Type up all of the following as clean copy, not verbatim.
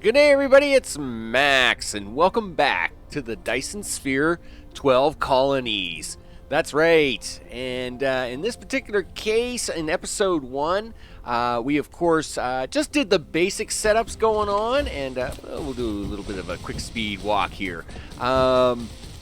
Good day, everybody. It's Max, and welcome back to the Dyson Sphere 12 Colonies. That's right. And in this particular case, in episode 1, we, of course, just did the basic setups going on, and we'll do a little bit of a quick speed walk here.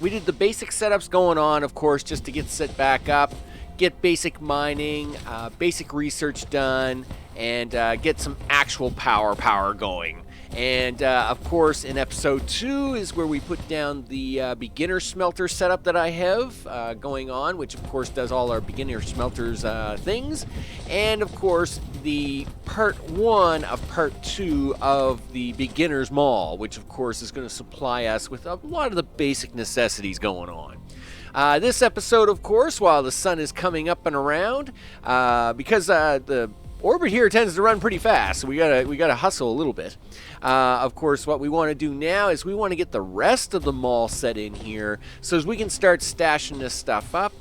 We did the basic setups going on, of course, just to get set back up, get basic mining, basic research done, and get some actual power going. And, of course, in episode 2 is where we put down the beginner smelter setup that I have going on, which, of course, does all our beginner smelters things. And, of course, the part 1 of part 2 of the beginner's mall, which, of course, is going to supply us with a lot of the basic necessities going on. This episode, of course, while the sun is coming up and around, because the orbit here tends to run pretty fast, so we gotta hustle a little bit. Of course, what we want to do now is we want to get the rest of the mall set in here, so as we can start stashing this stuff up.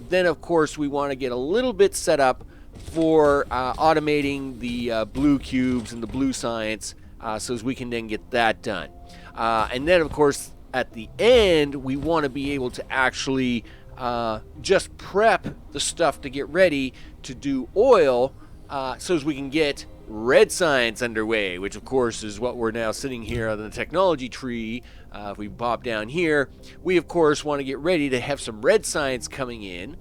Then, of course, we want to get a little bit set up for automating the blue cubes and the blue science, so as we can then get that done. And then, of course, at the end, we want to be able to actually just prep the stuff to get ready to do oil, so as we can get red science underway, which of course is what we're now sitting here on the technology tree. If we pop down here, we of course want to get ready to have some red science coming in,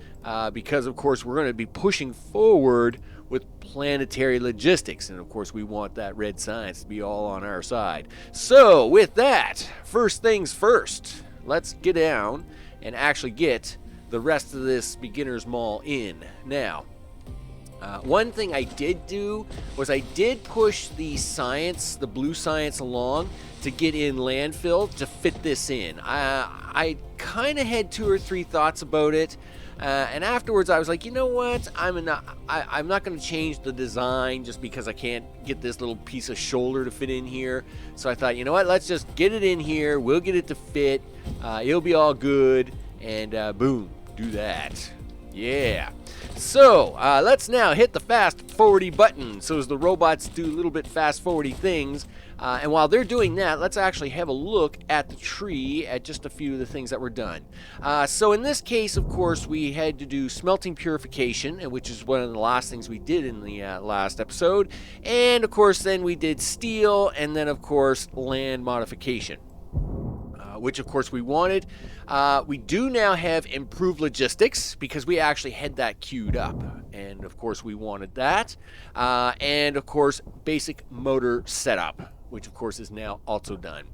because of course we're going to be pushing forward with planetary logistics, and of course we want that red science to be all on our side. So with that, first things first, let's get down and actually get the rest of this beginner's mall in. Now, one thing I did do was I did push the science, the blue science, along to get in landfill to fit this in. I kind of had 2 or 3 thoughts about it, and afterwards I was like, you know what, I'm not going to change the design just because I can't get this little piece of shoulder to fit in here. So I thought, you know what, let's just get it in here, we'll get it to fit, it'll be all good, and boom, do that. Yeah. So, let's now hit the fast forwardy button so as the robots do a little bit fast forwardy things. And while they're doing that, let's actually have a look at the tree at just a few of the things that were done. So in this case, of course, we had to do smelting purification, which is one of the last things we did in the last episode. And of course, then we did steel, and then of course, land modification, which of course we wanted. We do now have improved logistics because we actually had that queued up, and of course we wanted that. And of course basic motor setup, which of course is now also done.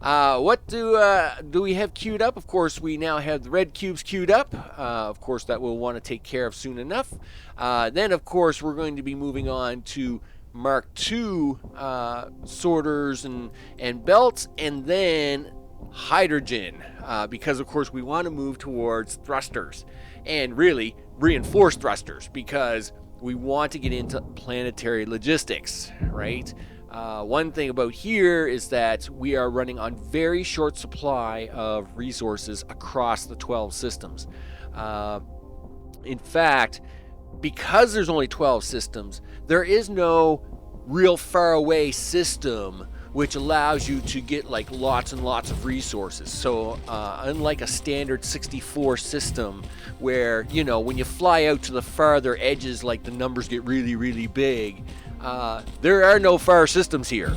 What do we have queued up? Of course we now have the red cubes queued up. Of course that we'll want to take care of soon enough. Then of course we're going to be moving on to Mark II sorters and belts, and then hydrogen, because of course we want to move towards thrusters, and really reinforced thrusters, because we want to get into planetary logistics, right? One thing about here is that we are running on very short supply of resources across the 12 systems. In fact, because there's only 12 systems, there is no real far away system which allows you to get like lots and lots of resources. So unlike a standard 64 system where, you know, when you fly out to the farther edges, like the numbers get really, really big, there are no far systems here,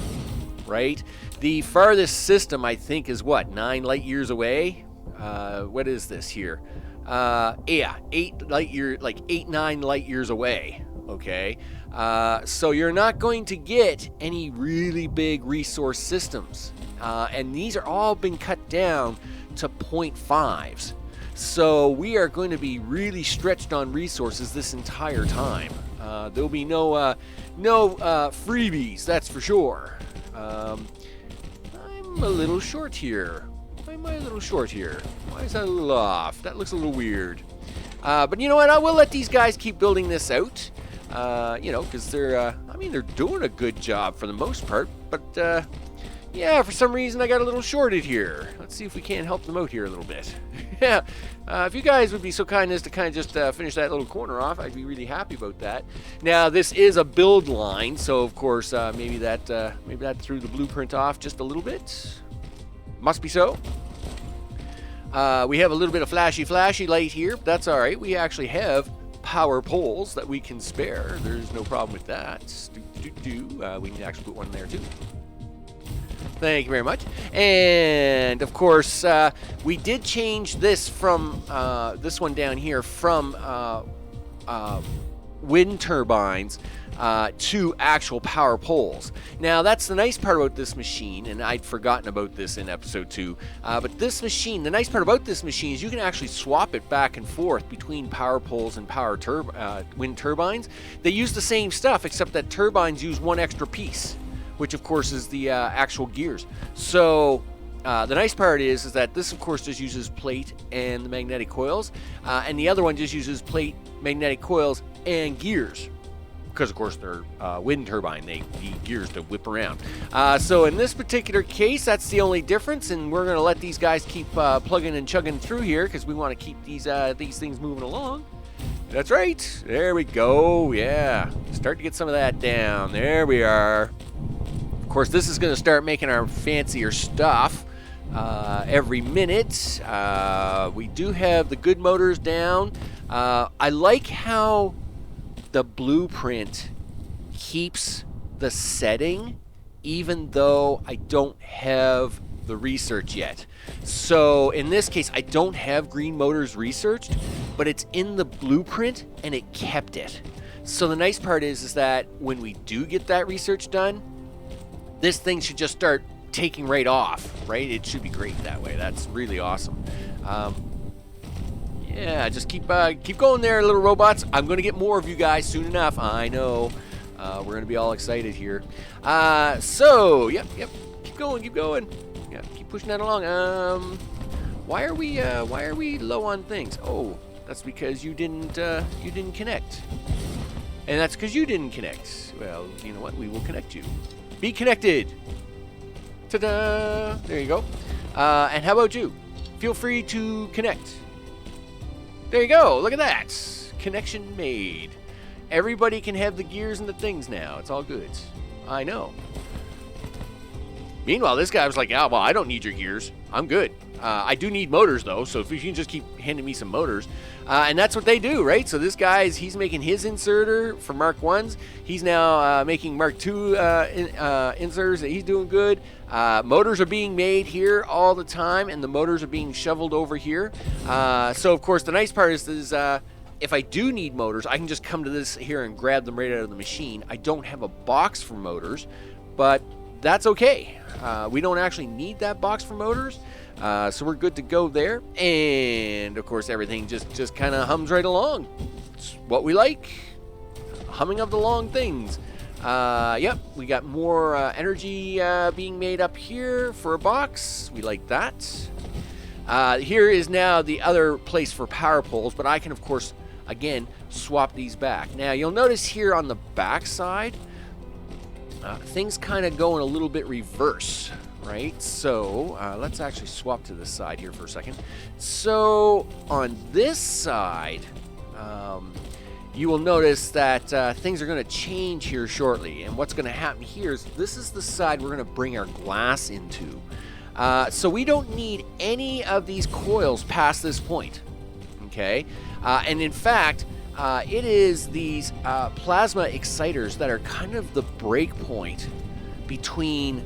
right? The farthest system, I think, is what, 9 light years away? What is this here? Yeah, 8 light year, like 8-9 light years away. Okay, so you're not going to get any really big resource systems, and these are all been cut down to 0.5s. So we are going to be really stretched on resources this entire time. There'll be no freebies, that's for sure. I'm a little short here. Why am I a little short here? Why is that a little off? That looks a little weird. But you know what? I will let these guys keep building this out. You know, because they're doing a good job for the most part. But, Yeah, for some reason I got a little shorted here. Let's see if we can't help them out here a little bit. Yeah, if you guys would be so kind as to kind of just finish that little corner off, I'd be really happy about that. Now, this is a build line, so of course maybe that threw the blueprint off just a little bit. Must be so. We have a little bit of flashy light here, but that's all right. We actually have power poles that we can spare. There's no problem with that. We can actually put one there too. Thank you very much. And of course, we did change this from this one down here from wind turbines to actual power poles. Now, that's the nice part about this machine, and I'd forgotten about this in episode 2. But this machine, the nice part about this machine is you can actually swap it back and forth between power poles and wind turbines. They use the same stuff, except that turbines use one extra piece, which of course is the actual gears. So the nice part is that this of course just uses plate and the magnetic coils, and the other one just uses plate, magnetic coils, and gears. Because of course they're wind turbine, they need gears to whip around. So in this particular case, that's the only difference, and we're going to let these guys keep plugging and chugging through here because we want to keep these things moving along. That's right. There we go. Yeah, start to get some of that down. There we are. Of course, this is going to start making our fancier stuff every minute. We do have the good motors down. I like how the blueprint keeps the setting even though I don't have the research yet. So in this case, I don't have green motors researched, but it's in the blueprint and it kept it. So the nice part is that when we do get that research done, this thing should just start taking right off, right? It should be great that way. That's really awesome. Yeah, just keep going there, little robots. I'm going to get more of you guys soon enough. I know. We're going to be all excited here. So, yep. Keep going. Yeah, keep pushing that along. Why are we low on things? Oh, that's because you didn't connect. And that's because you didn't connect. Well, you know what? We will connect you. Be connected. Ta-da! There you go. And how about you? Feel free to connect. There you go. Look at that. Connection made. Everybody can have the gears and the things now. It's all good. I know. Meanwhile, this guy was like, "Yeah, well, I don't need your gears. I'm good. I do need motors, though, so if you can just keep handing me some motors." And that's what they do, right? So this guy's, he's making his inserter for Mark 1s. He's now making Mark 2 inserters. He's doing good. Motors are being made here all the time, and the motors are being shoveled over here. So, of course, the nice part is if I do need motors, I can just come to this here and grab them right out of the machine. I don't have a box for motors, but that's okay. We don't actually need that box for motors. So we're good to go there. And, of course, everything just kind of hums right along. It's what we like. Humming of the long things. Yep, we got more energy being made up here for a box. We like that. Here is now the other place for power poles, but I can, of course, again, swap these back. Now, you'll notice here on the back side, things kind of going a little bit reverse, right? So let's actually swap to this side here for a second. So on this side, you will notice that things are going to change here shortly. And what's going to happen here is this is the side we're going to bring our glass into. So we don't need any of these coils past this point, okay? And in fact, it is these plasma exciters that are kind of the break point between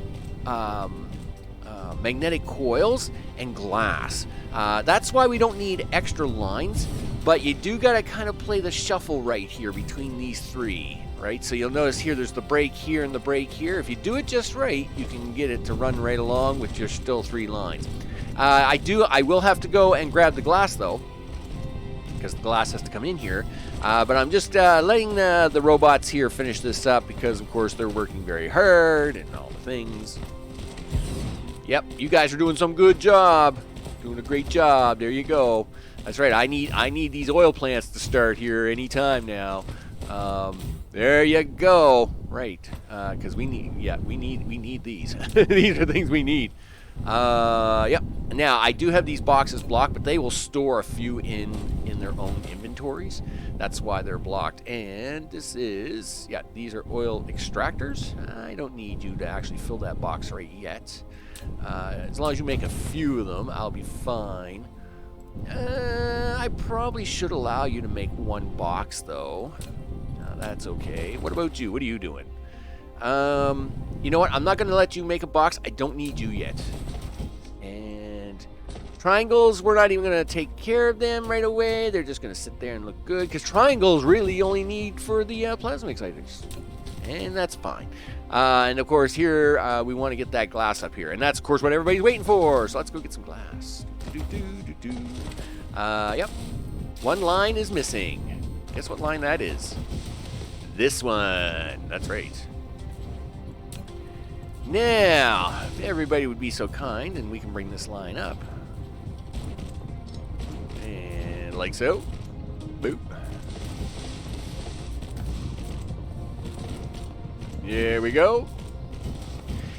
magnetic coils and glass. That's why we don't need extra lines, but you do got to kind of play the shuffle right here between these three, right? So you'll notice here there's the break here and the break here. If you do it just right, you can get it to run right along with your still 3 lines. I will have to go and grab the glass though, because the glass has to come in here. But I'm just letting the robots here finish this up because, of course, they're working very hard and all the things. Yep, you guys are doing some good job. Doing a great job. There you go. That's right. I need these oil plants to start here anytime now. There you go. Right, because we need these. These are things we need. Yep. Now I do have these boxes blocked, but they will store a few in their own inventories. That's why they're blocked. And this is, yeah, these are oil extractors. I don't need you to actually fill that box right yet. As long as you make a few of them, I'll be fine. I probably should allow you to make one box though. That's okay. What about you? What are you doing? You know what? I'm not going to let you make a box. I don't need you yet. And triangles, we're not even going to take care of them right away. They're just going to sit there and look good. Because triangles really only need for the plasma exciters. And that's fine. And of course here, we want to get that glass up here. And that's of course what everybody's waiting for. So let's go get some glass. Yep. One line is missing. Guess what line that is? This one. That's right. Now, if everybody would be so kind, and we can bring this line up. And like so. Boop. There we go.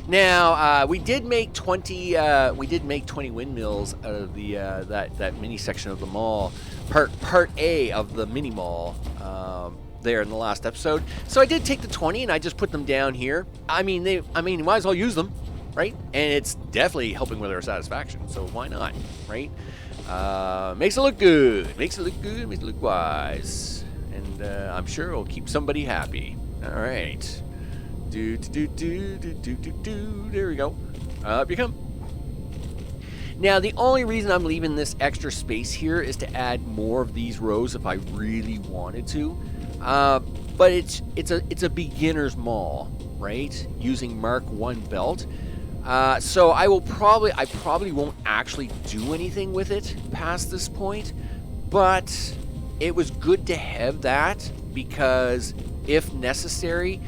Now, we did make 20 windmills out of the that mini section of the mall. Part A of the mini mall. There in the last episode. So I did take the 20 and I just put them down here. I mean, might as well use them, right? And it's definitely helping with our satisfaction. So why not, right? Makes it look good. Makes it look good. Makes it look wise. And I'm sure it'll keep somebody happy. All right. There we go. Up you come. Now, the only reason I'm leaving this extra space here is to add more of these rows if I really wanted to. But it's a beginner's mall, right? Using Mark 1 belt. So I probably won't actually do anything with it past this point, but it was good to have that because if necessary,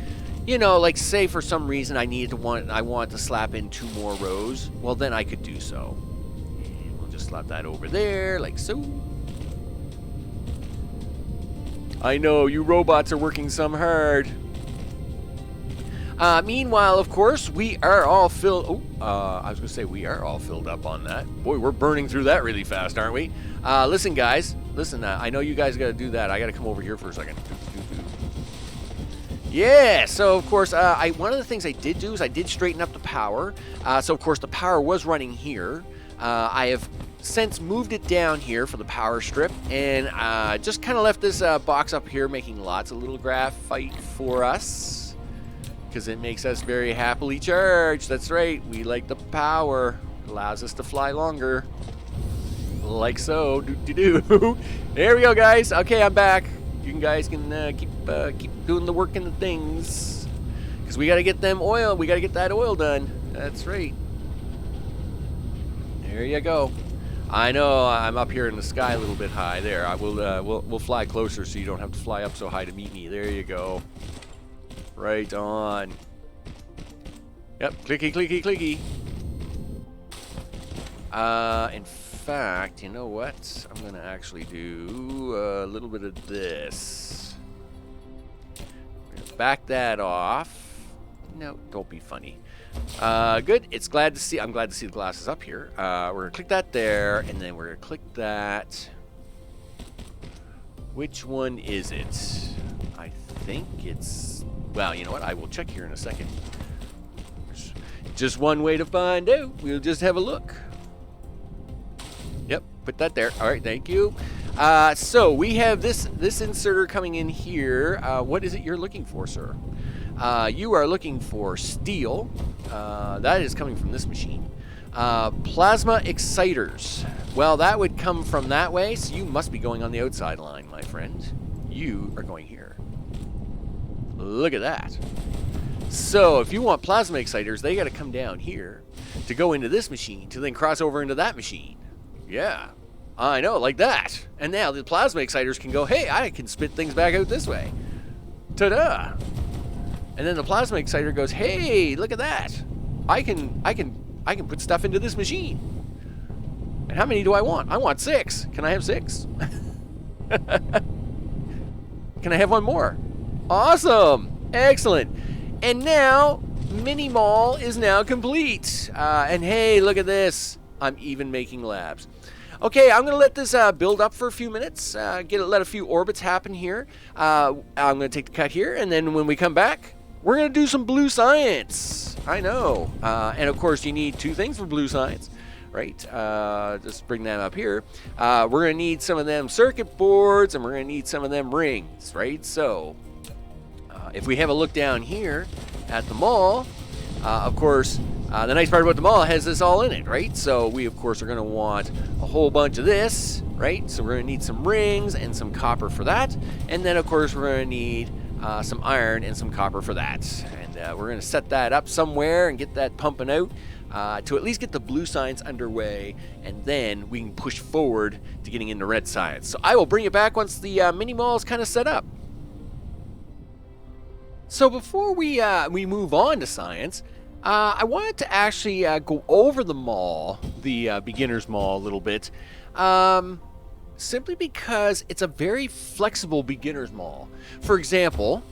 you know, like say for some reason I wanted to slap in 2 more rows, well then I could do so. And we'll just slap that over there like so. I know, you robots are working some hard. Meanwhile, of course, we are all filled... I was going to say we are all filled up on that. Boy, we're burning through that really fast, aren't we? Listen, guys. Listen, I know you guys got to do that. I got to come over here for a second. Yeah, so, of course, one of the things I did do is I did straighten up the power. So, of course, the power was running here. I have since moved it down here for the power strip and just kind of left this box up here making lots of little graphite for us because it makes us very happily charged. That's right, we like the power. It allows us to fly longer like so. There we go, guys. Okay, I'm back. You guys can keep doing the work and the things because we got to get that oil done. That's right. There you go. I know I'm up here in the sky a little bit high. There, I will. We'll fly closer so you don't have to fly up so high to meet me. There you go. Right on. Yep. Clicky, clicky, clicky. In fact, you know what? I'm gonna actually do a little bit of this. Back that off. No, don't be funny. Good. I'm glad to see the glasses up here. We're gonna click that there, and then we're gonna click that. Which one is it? I think it's. Well, you know what? I will check here in a second. Just one way to find out. We'll just have a look. Yep. Put that there. All right. Thank you. So we have this inserter coming in here. What is it you're looking for, sir? You are looking for steel. That is coming from this machine. Plasma exciters. Well, that would come from that way, so you must be going on the outside line, my friend. You are going here. Look at that. So, if you want plasma exciters, they got to come down here to go into this machine, to then cross over into that machine. Yeah, I know, like that. And now the plasma exciters can go, hey, I can spit things back out this way. Ta-da! And then the plasma exciter goes, hey, look at that. I can put stuff into this machine. And how many do I want? I want 6. Can I have 6? Can I have one more? Awesome. Excellent. And now, Mini Mall is now complete. And hey, look at this. I'm even making labs. Okay, I'm going to let this build up for a few minutes, let a few orbits happen here. I'm going to take the cut here, and then when we come back, we're going to do some blue science. I know. And of course, you need two things for blue science, right? Just bring them up here. We're going to need some of them circuit boards, and we're going to need some of them rings, right? So, if we have a look down here at the mall, of course, the nice part about the mall has this all in it, right? So we, of course, are going to want a whole bunch of this, right? So we're going to need some rings and some copper for that. And then, of course, we're going to need some iron and some copper for that. And we're going to set that up somewhere and get that pumping out to at least get the blue science underway. And then we can push forward to getting into red science. So I will bring you back once the mini mall is kind of set up. So before we move on to science, I wanted to actually go over the mall, the beginner's mall, a little bit, simply because it's a very flexible beginner's mall. For example,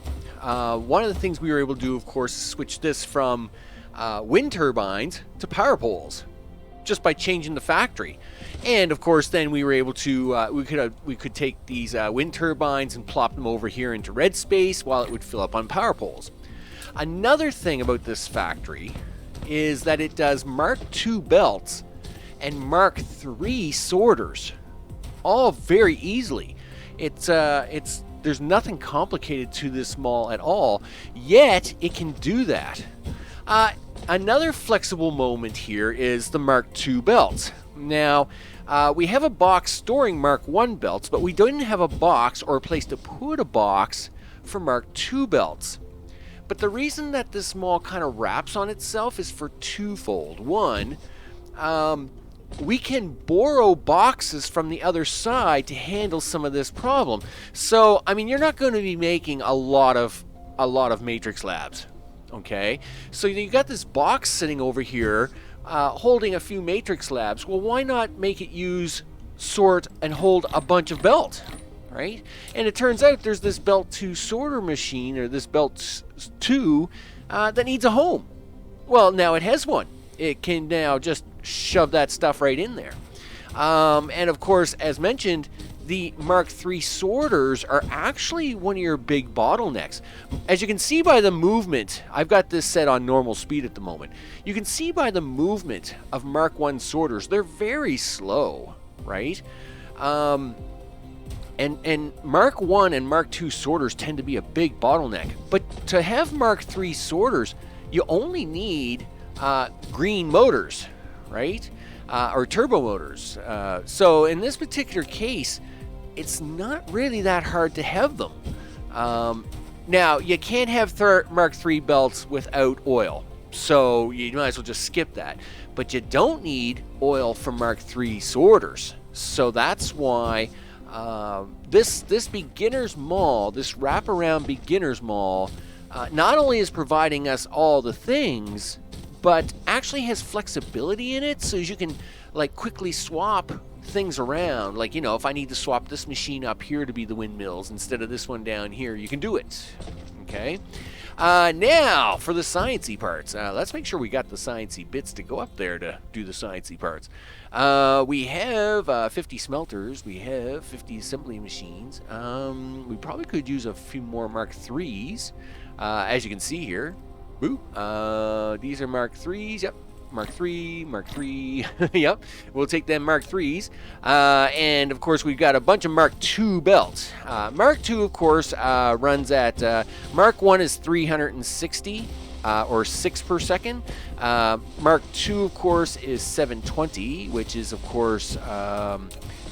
one of the things we were able to do, of course, is switch this from wind turbines to power poles, just by changing the factory. And of course, then we were able to we could take these wind turbines and plop them over here into red space while it would fill up on power poles. Another thing about this factory is that it does Mark II belts and Mark III sorters, all very easily. There's nothing complicated to this mall at all, yet it can do that. Another flexible moment here is the Mark II belts. Now, we have a box storing Mark I belts, but we don't have a box or a place to put a box for Mark II belts. But the reason that this mall kind of wraps on itself is for twofold. One, we can borrow boxes from the other side to handle some of this problem. So, I mean, you're not going to be making a lot of matrix labs, okay? So you got this box sitting over here holding a few matrix labs. Well, why not make it use, sort, and hold a bunch of belt? Right? And it turns out there's this belt 2 sorter machine, or this belt 2, that needs a home. Well, now it has one. It can now just shove that stuff right in there. And of course, as mentioned, the Mark III sorters are actually one of your big bottlenecks. As you can see by the movement, I've got this set on normal speed at the moment. You can see by the movement of Mark I sorters, they're very slow, right? And Mark I and Mark II sorters tend to be a big bottleneck. But to have Mark III sorters, you only need green motors, right? Or turbo motors. So in this particular case, it's not really that hard to have them. Now, you can't have Mark III belts without oil. So you might as well just skip that. But you don't need oil for Mark III sorters. So that's why this beginner's mall, this wraparound beginner's mall, not only is providing us all the things, but actually has flexibility in it, so you can like quickly swap things around. Like, you know, if I need to swap this machine up here to be the windmills instead of this one down here, you can do it. Okay. Now for the sciencey parts. Let's make sure we got the sciencey bits to go up there to do the sciencey parts. We have 50 smelters. We have 50 assembly machines. We probably could use a few more Mark IIIs, as you can see here. Woo. These are Mark IIIs. Yep. Mark III, Mark III. Yep. We'll take them Mark IIIs. And of course, we've got a bunch of Mark II belts. Mark II, of course, runs at Mark I is 360 or 6 per second. Mark II, of course, is 720, which is, of course,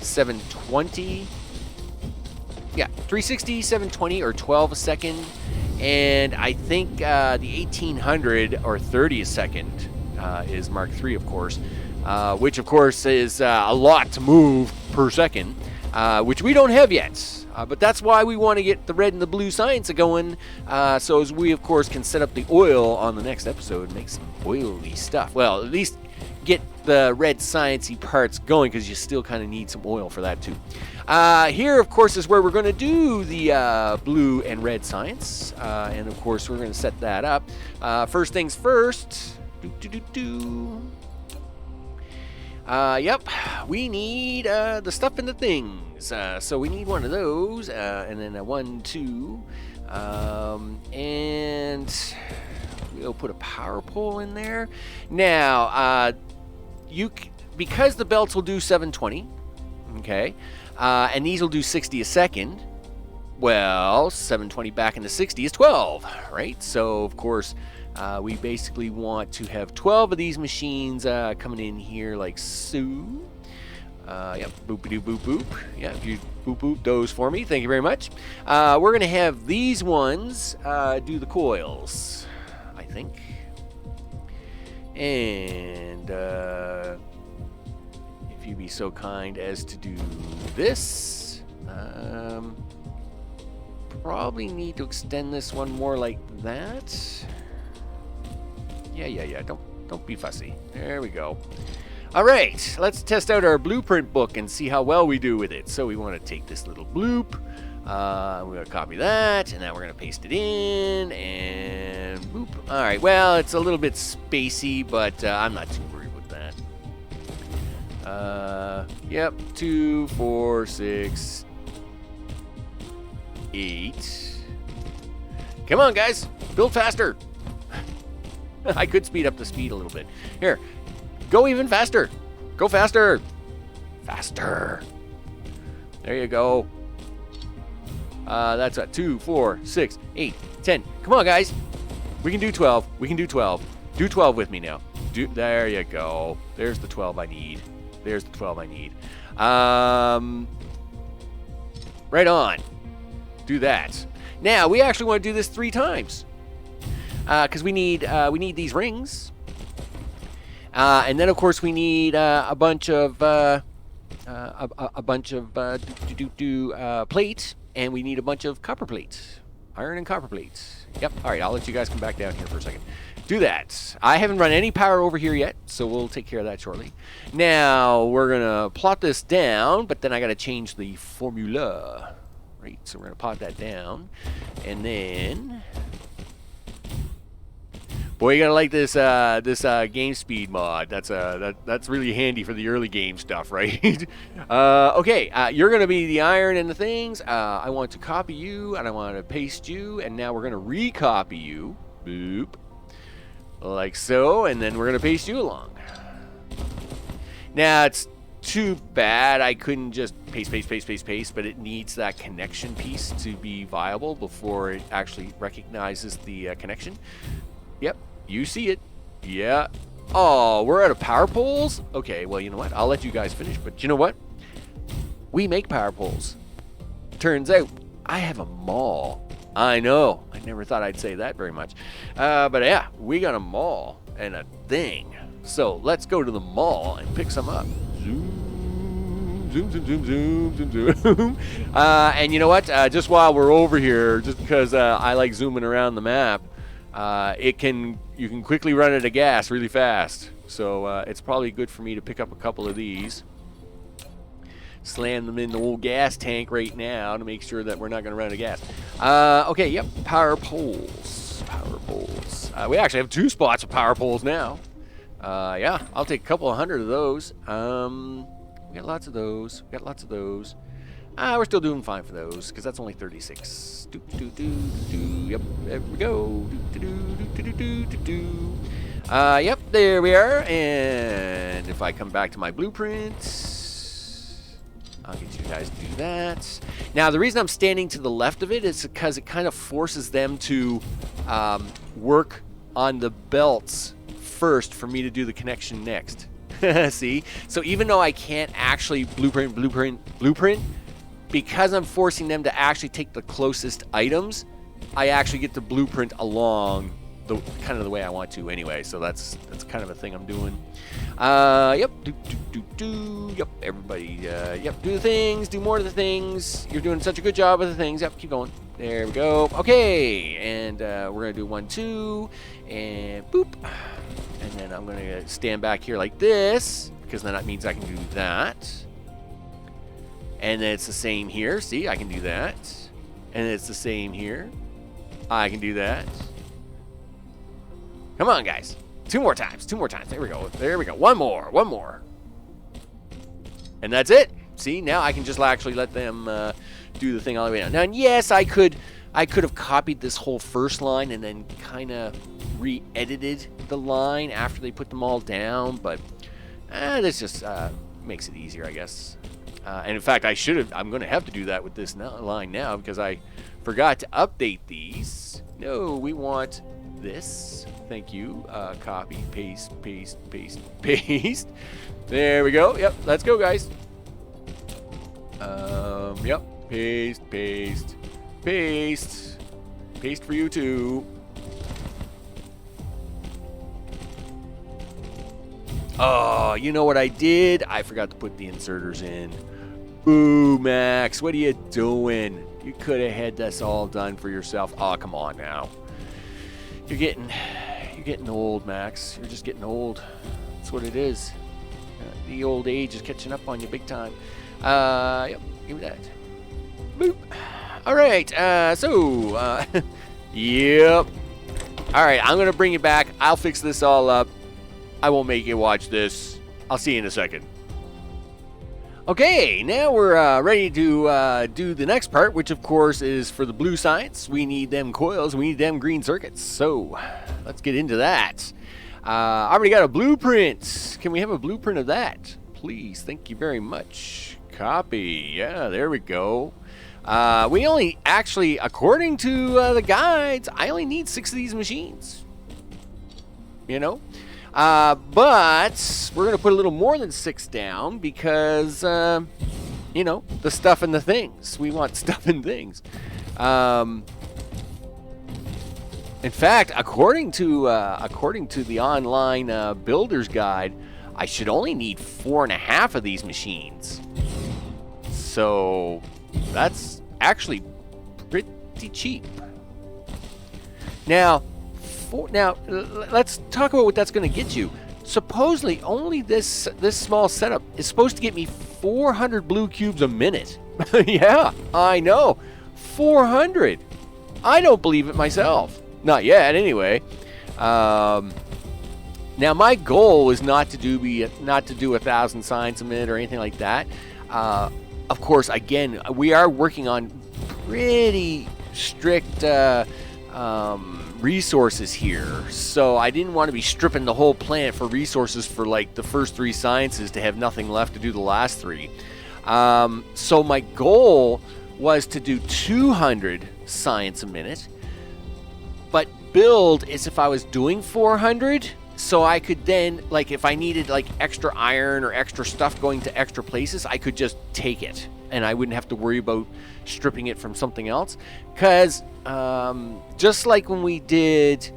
720. Yeah, 360, 720, or 12 a second. And I think the 1800 or 30 a second is Mark III, of course, which, of course, is a lot to move per second, which we don't have yet. But that's why we want to get the red and the blue science going, so as we, of course, can set up the oil on the next episode and make some oily stuff. Well, at least get the red sciencey parts going, because you still kind of need some oil for that too. Here, of course, is where we're going to do the blue and red science, and of course we're going to set that up. First things first. Yep, we need the stuff and the things. So we need one of those, and then a 1, 2, and we'll put a power pole in there. Now, because the belts will do 720, okay, and these will do 60 a second. Well, 720 back into 60 is 12, right? So of course, we basically want to have 12 of these machines coming in here like so. Yep, boop-a-doo, boop, boop. Yeah, if you boop those for me, thank you very much. We're going to have these ones do the coils, I think. And if you'd be so kind as to do this, probably need to extend this one more like that. Yeah. Don't be fussy. There we go. All right, let's test out our blueprint book and see how well we do with it. So we want to take this little bloop. We're going to copy that, and now we're going to paste it in, and boop. All right, well, it's a little bit spacey, but I'm not too worried with that. Yep, 2, 4, 6, 8. Come on, guys, build faster. I could speed up the speed a little bit. Here, go even faster. Go faster. Faster. There you go. That's what, 2, 4, 6, 8, 10. Come on, guys. We can do 12. We can do 12. Do 12 with me now. There you go. There's the 12 I need. There's the 12 I need. Right on. Do that. Now, we actually want to do this 3 times. Because we need these rings. And then, of course, we need a bunch of plate. And we need a bunch of copper plates. Iron and copper plates. Yep. All right, I'll let you guys come back down here for a second. Do that. I haven't run any power over here yet, so we'll take care of that shortly. Now, we're going to plot this down, but then I got to change the formula. Right, so we're going to plot that down. And then... Boy, you gotta like this game speed mod. That's really handy for the early game stuff, right? Okay, you're gonna be the iron and the things. I want to copy you, and I want to paste you, and now we're gonna recopy you. Boop, like so, and then we're gonna paste you along. Now it's too bad I couldn't just paste, but it needs that connection piece to be viable before it actually recognizes the connection. Yep, you see it. Yeah. Oh, we're out of power poles? Okay, well, you know what? I'll let you guys finish, but you know what? We make power poles. Turns out, I have a mall. I know. I never thought I'd say that very much. But yeah, we got a mall and a thing. So let's go to the mall and pick some up. Zoom. And you know what? Just while we're over here, just because I like zooming around the map, you can quickly run out of gas really fast. So it's probably good for me to pick up a couple of these. Slam them in the old gas tank right now to make sure that we're not going to run out of gas. Okay, yep, power poles. We actually have 2 spots of power poles now. Yeah, I'll take a couple of hundred of those. We got lots of those. We're still doing fine for those, because that's only 36. Yep, there we go. Yep, there we are. And if I come back to my blueprint, I'll get you guys to do that. Now, the reason I'm standing to the left of it is because it kind of forces them to work on the belts first for me to do the connection next. See? So even though I can't actually blueprint, because I'm forcing them to actually take the closest items, I actually get to blueprint along the kind of the way I want to anyway. So that's kind of a thing I'm doing. Yep. Yep. Everybody. Yep. Do the things. Do more of the things. You're doing such a good job with the things. Yep. Keep going. There we go. Okay. And we're gonna do 1, 2, and boop. And then I'm going to stand back here like this, because then that means I can do that. And then it's the same here. See, I can do that. And it's the same here. I can do that. Come on, guys. 2 more times. 2 more times. There we go. There we go. One more. One more. And that's it. See, now I can just actually let them do the thing all the way down. Now, yes, I could have copied this whole first line and then kind of re-edited the line after they put them all down, but this just makes it easier, I guess. And in fact, I'm going to have to do that with this line now because I forgot to update these. No, we want this. Thank you. Copy, paste, paste, paste, paste. There we go. Yep, let's go, guys. Yep. Paste, paste, paste. Paste for you too. Oh, you know what I did? I forgot to put the inserters in. Boo, Max. What are you doing? You could have had this all done for yourself. Oh, come on now. You're getting old, Max. You're just getting old. That's what it is. The old age is catching up on you big time. Yep, give me that. Boop. All right, yep. All right, I'm going to bring you back. I'll fix this all up. I won't make you watch this. I'll see you in a second. Okay, now we're ready to do the next part, which of course is for the blue science. We need them coils. We need them green circuits. So let's get into that. I already got a blueprint. Can we have a blueprint of that? Please, thank you very much. Copy. Yeah, there we go. We only actually, according to the guides, I only need 6 of these machines. You know? But we're going to put a little more than 6 down because, you know, the stuff and the things. We want stuff and things. In fact, according to the online builder's guide, I should only need 4.5 of these machines. So that's actually pretty cheap. Now, let's talk about what that's going to get you. Supposedly, only this small setup is supposed to get me 400 blue cubes a minute. Yeah, I know, 400. I don't believe it myself. Not yet, anyway. Now, my goal is not to do 1,000 signs a minute or anything like that. Of course, again, we are working on pretty strict resources here, so I didn't want to be stripping the whole planet for resources for like the first 3 sciences to have nothing left to do the last 3. So my goal was to do 200 science a minute, but build as if I was doing 400, so I could then, like, if I needed like extra iron or extra stuff going to extra places, I could just take it and I wouldn't have to worry about stripping it from something else. Because just like when we did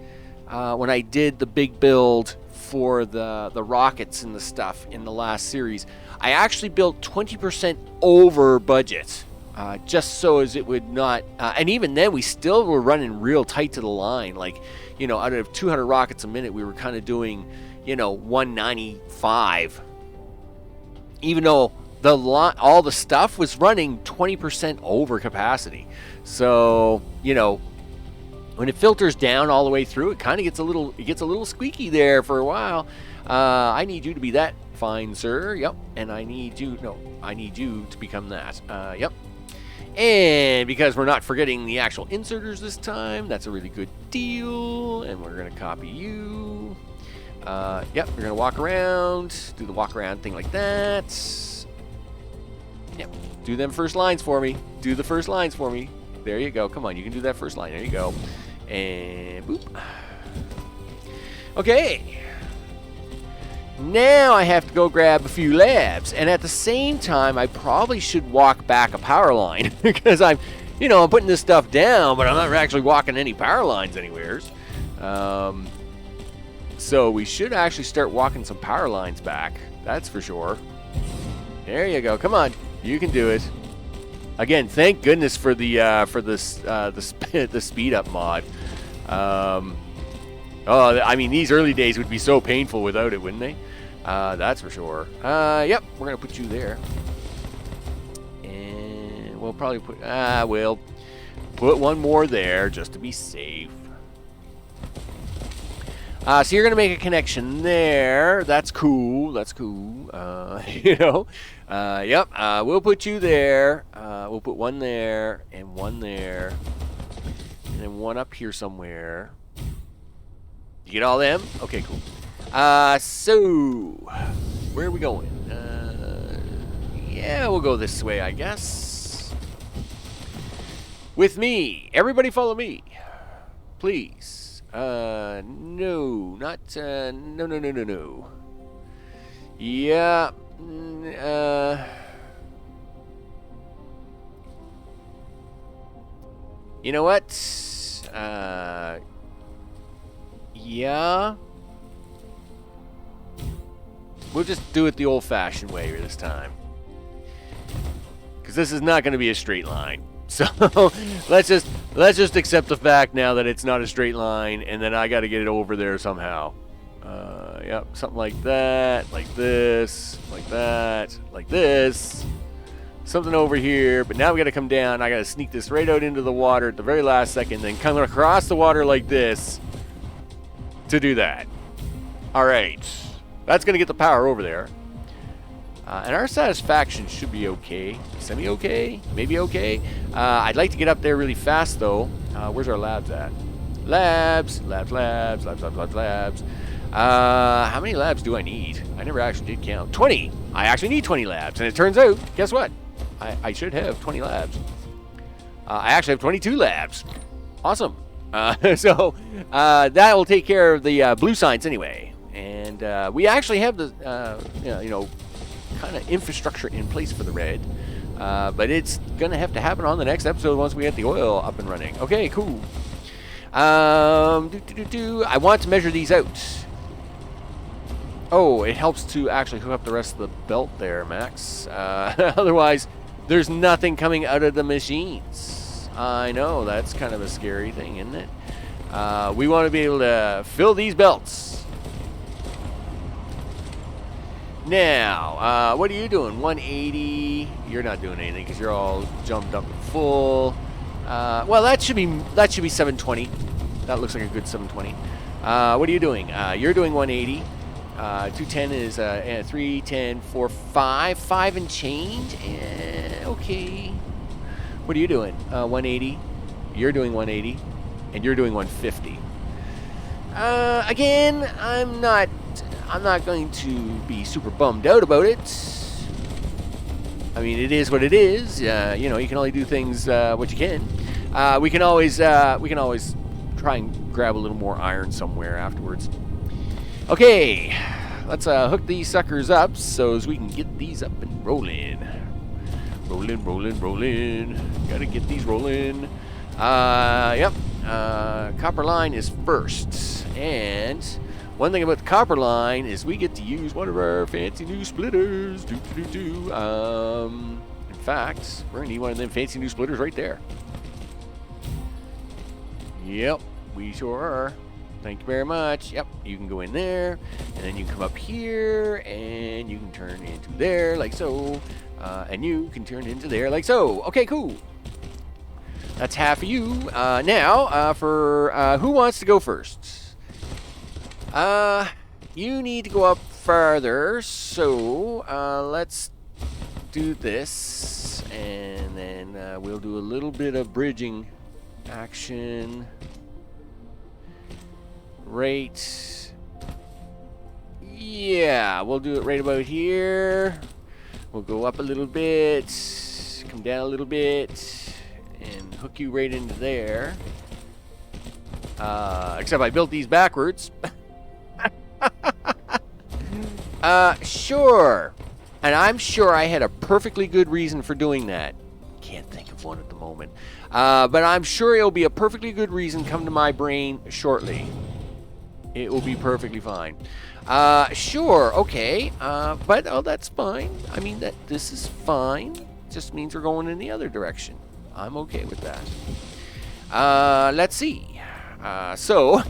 when I did the big build for the rockets and the stuff in the last series, I actually built 20% over budget, just so as it would not, and even then we still were running real tight to the line. Like, you know, out of 200 rockets a minute, we were kind of doing, you know, 195, even though all the stuff was running 20% over capacity. So, you know, when it filters down all the way through, it kind of gets a little squeaky there for a while. I need you to be that, fine sir. Yep. And I need you to become that. Yep. And because we're not forgetting the actual inserters this time, that's a really good deal. And we're going to copy you. Yep, you're going to walk around, do the walk around thing like that. Yep, do them first lines for me. Do the first lines for me. There you go. Come on, you can do that first line. There you go. And boop. Okay. Now I have to go grab a few labs, and at the same time, I probably should walk back a power line because I'm putting this stuff down, but I'm not actually walking any power lines anywheres. So we should actually start walking some power lines back. That's for sure. There you go. Come on, you can do it. Again, thank goodness for the speed up mod. Oh, I mean, these early days would be so painful without it, wouldn't they? That's for sure. Yep, we're going to put you there. And we'll probably put... we'll put one more there just to be safe. So you're going to make a connection there. That's cool. That's cool. You know. Yep. We'll put you there. We'll put one there and one there. And then one up here somewhere. You get all them? Okay, cool. So where are we going? Yeah, we'll go this way, I guess. With me. Everybody follow me. Please. No, not, no. Yeah, you know what? Yeah. We'll just do it the old-fashioned way this time. Because this is not going to be a straight line. So let's just accept the fact now that it's not a straight line, and then I got to get it over there somehow. Yep, something like that, like this, like that, like this. Something over here, but now we got to come down. I got to sneak this right out into the water at the very last second, then come across the water like this to do that. All right, that's going to get the power over there. And our satisfaction should be okay. Semi-okay? Maybe okay. I'd like to get up there really fast, though. Where's our labs at? Labs. How many labs do I need? I never actually did count. 20! I actually need 20 labs. And it turns out, guess what? I should have 20 labs. I actually have 22 labs. Awesome. So that will take care of the blue science anyway. And we actually have the, you know, kind of infrastructure in place for the red, but it's gonna have to happen on the next episode once we get the oil up and running. Okay, cool. I want to measure these out. Oh, it helps to actually hook up the rest of the belt there, Max. Otherwise, there's nothing coming out of the machines. I know, that's kind of a scary thing, isn't it? We want to be able to fill these belts. Now, what are you doing? 180. You're not doing anything because you're all jumped up and full. Well, that should be 720. That looks like a good 720. What are you doing? You're doing 180. 210 is 310, 4, 5, 5 and change. Okay. What are you doing? 180. You're doing 180, and you're doing 150. Again, I'm not going to be super bummed out about it. I mean, it is what it is. You know, you can only do things what you can. We can always try and grab a little more iron somewhere afterwards. Okay, let's hook these suckers up so as we can get these up and rolling. Rolling. Gotta get these rolling. Yep. Copper line is first, and one thing about the copper line is we get to use one of our fancy new splitters. In fact, we're going to need one of them fancy new splitters right there. Yep, we sure are. Thank you very much. Yep, you can go in there, and then you can come up here, and you can turn into there like so, and you can turn into there like so. Okay, cool. That's half of you. Now, for who wants to go first? You need to go up farther, so let's do this, and then we'll do a little bit of bridging action. Right. Yeah, we'll do it right about here. We'll go up a little bit, come down a little bit, and hook you right into there. Except I built these backwards. Sure. And I'm sure I had a perfectly good reason for doing that. Can't think of one at the moment. But I'm sure it'll be a perfectly good reason come to my brain shortly. It will be perfectly fine. Sure, okay. But, oh, that's fine. I mean, this is fine. Just means we're going in the other direction. I'm okay with that. Let's see. So...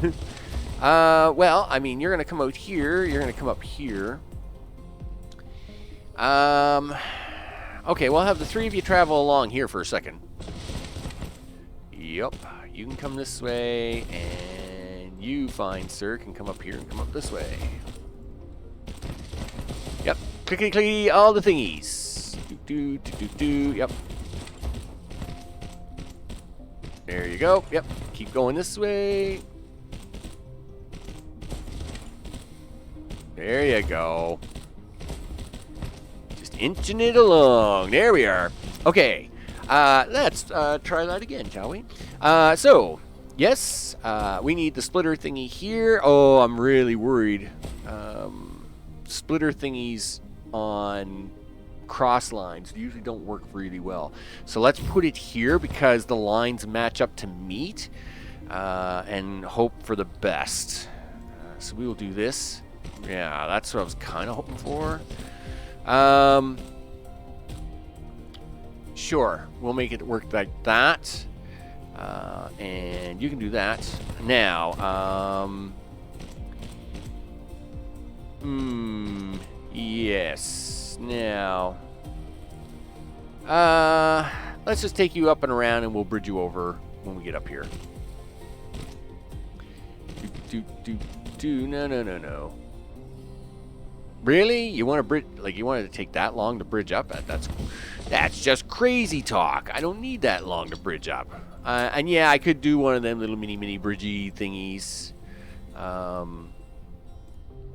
Well, I mean, you're going to come out here. You're going to come up here. Okay, we'll have the three of you travel along here for a second. Yup. You can come this way, and you, fine sir, can come up here and come up this way. Yep. Clickety-clickety, all the thingies. Do-do-do-do-do. Yep. There you go. Yep. Keep going this way. There you go. Just inching it along. There we are. Okay. Let's try that again, shall we? So, yes, we need the splitter thingy here. Oh, I'm really worried. Splitter thingies on cross lines usually don't work really well. So let's put it here because the lines match up to meet and hope for the best. So we will do this. Yeah, that's what I was kind of hoping for. Sure, we'll make it work like that. And you can do that. Now, yes. Now, let's just take you up and around and we'll bridge you over when we get up here. No. Really? You want to bridge, like you wanted to take that long to bridge up? That's just crazy talk. I don't need that long to bridge up. And yeah, I could do one of them little mini bridgey thingies.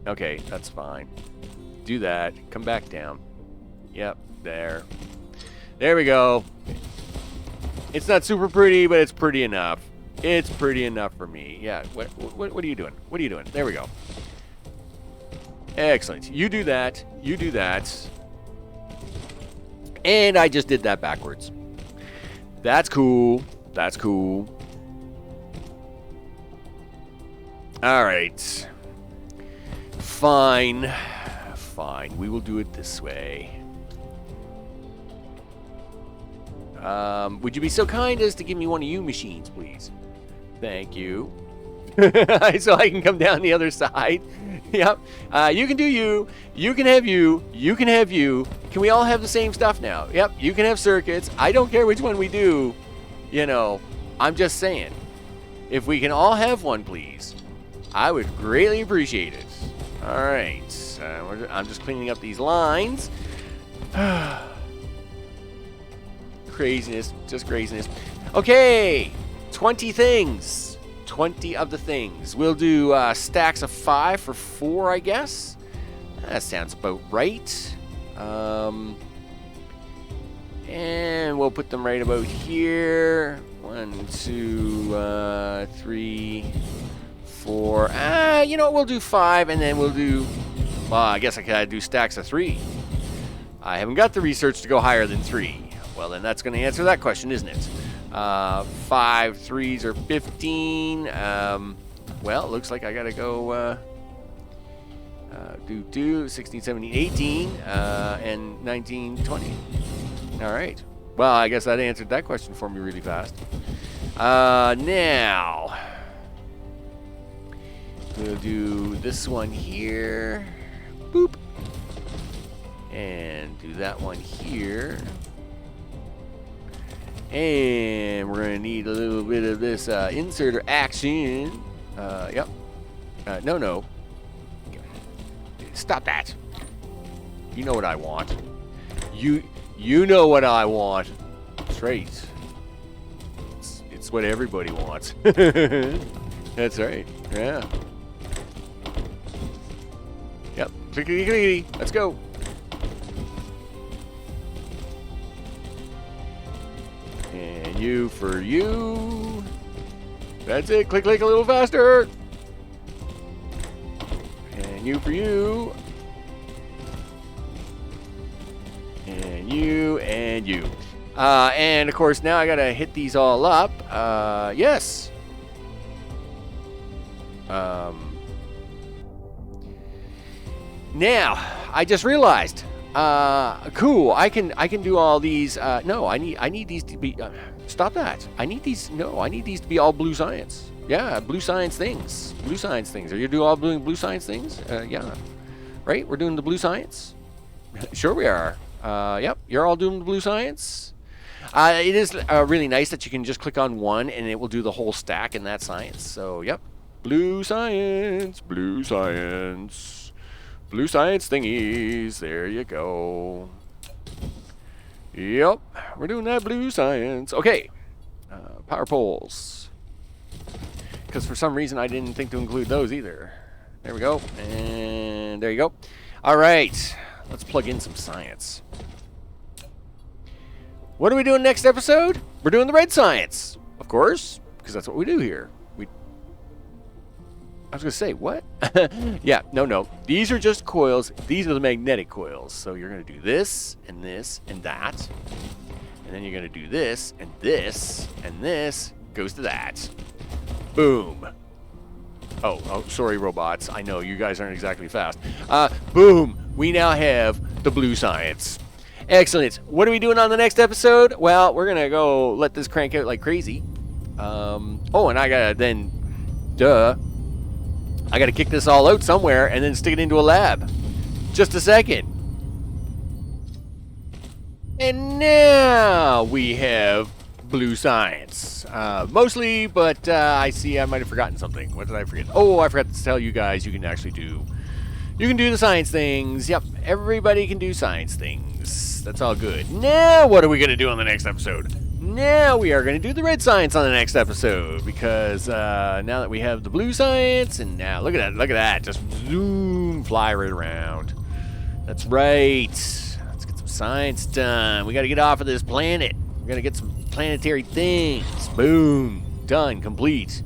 Okay, that's fine. Do that. Come back down. Yep, there. There we go. It's not super pretty, but it's pretty enough. It's pretty enough for me. Yeah, what are you doing? What are you doing? There we go. Excellent. You do that. You do that. And I just did that backwards. That's cool. That's cool. All right. Fine. Fine. We will do it this way. Would you be so kind as to give me one of you machines, please? Thank you. So I can come down the other side. Yep. You can do you. You can have you. You can have you. Can we all have the same stuff now? Yep. You can have circuits. I don't care which one we do. You know, I'm just saying. If we can all have one, please, I would greatly appreciate it. All right. I'm just cleaning up these lines. Craziness. Just craziness. Okay. 20 things. 20 of the things. We'll do stacks of 5 for 4, I guess. That sounds about right. And we'll put them right about here. 1, 2, 3, 4. You know what? We'll do 5, and then we'll do... Well, I guess I gotta do stacks of 3. I haven't got the research to go higher than 3. Well, then that's going to answer that question, isn't it? 5 3s are 15. Well, it looks like I got to go 16, 17, 18, and 19, 20. All right. Well, I guess that answered that question for me really fast. Now, we'll do this one here. Boop. And do that one here. And we're going to need a little bit of this inserter action. Yep. No. Stop that. You know what I want. You know what I want. That's right. It's what everybody wants. That's right. Yeah. Yep. Clickety clickety. Let's go. And you for you. That's it. Click, click a little faster. And you for you. And you and you. And of course, now I gotta hit these all up. Yes. Now, I just realized. Cool. I can do all these. No, I need these to be. Stop that. I need these. No, I need these to be all blue science. Yeah, blue science things. Blue science things. Are you all doing blue science things? Yeah. Right? We're doing the blue science? Sure we are. Yep, you're all doing the blue science. It is really nice that you can just click on one and it will do the whole stack in that science. So, yep. Blue science, blue science. Blue science thingies. There you go. Yep, we're doing that blue science. Okay. Power poles. Because for some reason I didn't think to include those either. There we go. And there you go. All right. Let's plug in some science. What are we doing next episode? We're doing the red science. Of course, because that's what we do here. I was going to say, what? Yeah, no. These are just coils. These are the magnetic coils. So you're going to do this, and that. And then you're going to do this, and this goes to that. Boom. Oh, sorry, robots. I know, you guys aren't exactly fast. Boom. We now have the blue science. Excellent. What are we doing on the next episode? Well, we're going to go let this crank out like crazy. Oh, and I got to then, I got to kick this all out somewhere and then stick it into a lab. Just a second. And now we have blue science. Mostly, but I see I might have forgotten something. What did I forget? Oh, I forgot to tell you guys you can actually do... You can do the science things. Yep, everybody can do science things. That's all good. Now what are we going to do on the next episode? Now we are going to do the red science on the next episode. Because now that we have the blue science, and now look at that. Just zoom, fly right around. That's right. Let's get some science done. We got to get off of this planet. We're going to get some planetary things. Boom. Done. Complete.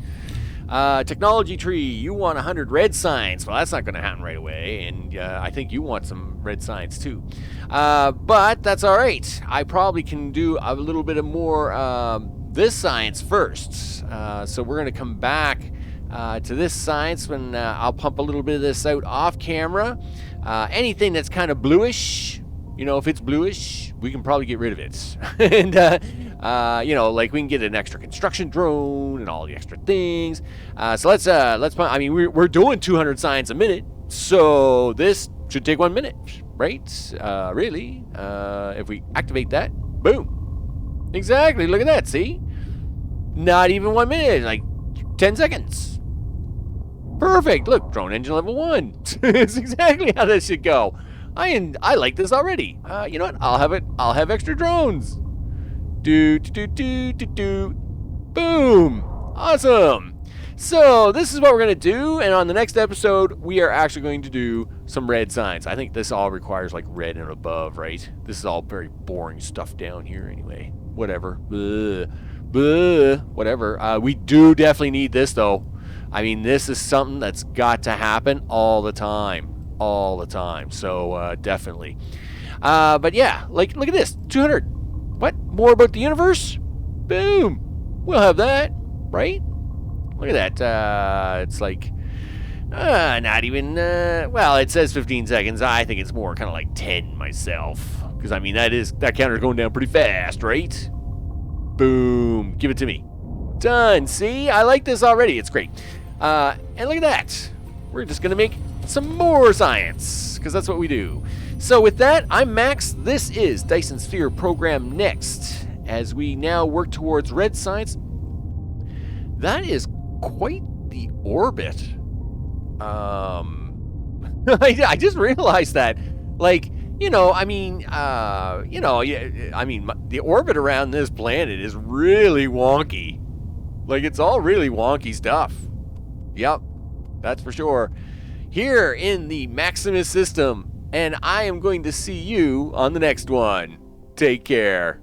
Technology tree, you want 100 red science. Well, that's not going to happen right away, and I think you want some red science too. But that's all right. I probably can do a little bit of more this science first. So we're going to come back to this science when I'll pump a little bit of this out off camera. Anything that's kind of bluish, you know, if it's bluish, we can probably get rid of it. And, you know, like we can get an extra construction drone and all the extra things. So let's, I mean, we're doing 200 science a minute. So this should take 1 minute, right? Really, if we activate that, boom. Exactly. Look at that. See? Not even 1 minute, like 10 seconds. Perfect. Look, drone engine level 1. It's exactly how this should go. I like this already. You know what? I'll have extra drones. Boom. Awesome. So this is what we're going to do. And on the next episode, we are actually going to do some red science. I think this all requires like red and above, right? This is all very boring stuff down here anyway. Whatever. Whatever. We do definitely need this though. I mean, this is something that's got to happen all the time. All the time. So definitely. But yeah, like look at this. 200. What? More about the universe? Boom. We'll have that, right? Look at that. It's like not even well, it says 15 seconds. I think it's more kind of like 10 myself, because I mean that counter's going down pretty fast, right? Boom. Give it to me. Done. See? I like this already. It's great. And look at that. We're just going to make some more science, because that's what we do. So with that, I'm Max. This is Dyson Sphere Program Next, as we now work towards red science. That is quite the orbit. I just realized that. Like, you know, I mean, the orbit around this planet is really wonky. Like, it's all really wonky stuff. Yep, that's for sure. Here in the Maximus system, and I am going to see you on the next one. Take care.